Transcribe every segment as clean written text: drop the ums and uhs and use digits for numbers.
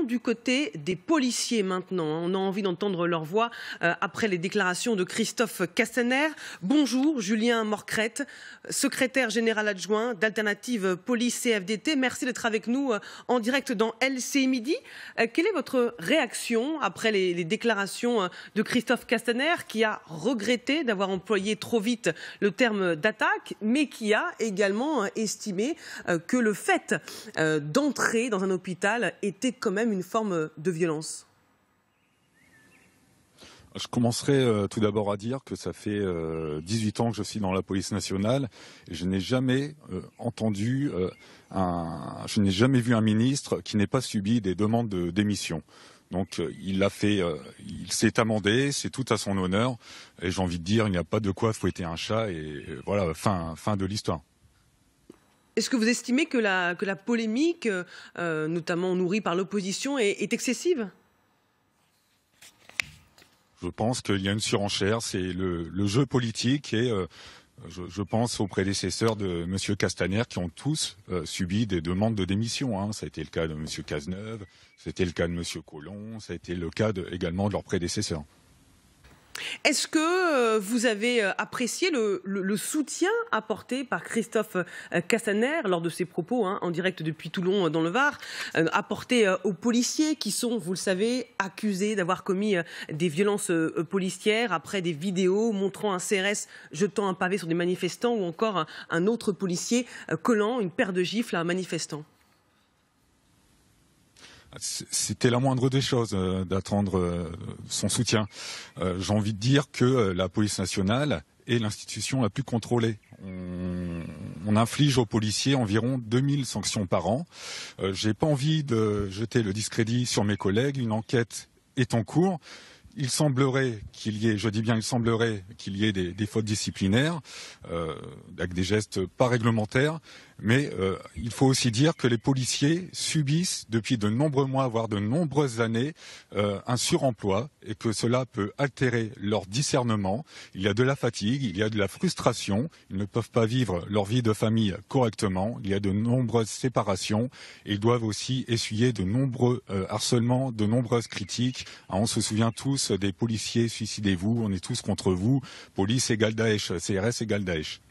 du côté des policiers maintenant. On a envie d'entendre leur voix après les déclarations de Christophe Castaner. Bonjour Julien Morcrette, secrétaire général adjoint d'Alternative Police CFDT. Merci d'être avec nous en direct dans LCI Midi. Quelle est votre réaction après les déclarations de Christophe Castaner, qui a regretté d'avoir employé trop vite le terme d'attaque, mais qui a également estimé que le fait d'entrer dans un hôpital était quand même une forme de violence? Je commencerai tout d'abord à dire que ça fait 18 ans que je suis dans la police nationale et je n'ai jamais je n'ai jamais vu un ministre qui n'ait pas subi des demandes de démission. Donc il l'a fait, il s'est amendé, c'est tout à son honneur et j'ai envie de dire il n'y a pas de quoi fouetter un chat et voilà, fin de l'histoire. Est-ce que vous estimez que la polémique, notamment nourrie par l'opposition, est excessive ? Je pense qu'il y a une surenchère, c'est le jeu politique et je pense aux prédécesseurs de M. Castaner qui ont tous subi des demandes de démission. Hein. Ça a été le cas de M. Cazeneuve, c'était le cas de M. Collomb, ça a été le cas également de leurs prédécesseurs. Est-ce que vous avez apprécié le soutien apporté par Christophe Castaner lors de ses propos en direct depuis Toulon dans le Var, apporté aux policiers qui sont, vous le savez, accusés d'avoir commis des violences policières après des vidéos montrant un CRS jetant un pavé sur des manifestants ou encore un autre policier collant une paire de gifles à un manifestant? C'était la moindre des choses d'attendre son soutien. J'ai envie de dire que la police nationale est l'institution la plus contrôlée. On inflige aux policiers environ 2000 sanctions par an. J'ai pas envie de jeter le discrédit sur mes collègues. Une enquête est en cours. Il semblerait qu'il y ait, je dis bien il semblerait qu'il y ait des fautes disciplinaires, avec des gestes pas réglementaires, mais il faut aussi dire que les policiers subissent depuis de nombreux mois, voire de nombreuses années, un suremploi et que cela peut altérer leur discernement. Il y a de la fatigue, il y a de la frustration, ils ne peuvent pas vivre leur vie de famille correctement, il y a de nombreuses séparations et ils doivent aussi essuyer de nombreux harcèlements, de nombreuses critiques. On se souvient tous des policiers, suicidez-vous, on est tous contre vous, police égale Daesh, CRS égale Daesh.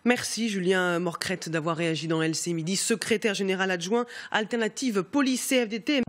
Merci Julien Morcrette d'avoir réagi dans LCI Midi, secrétaire général adjoint Alternative Police CFDT.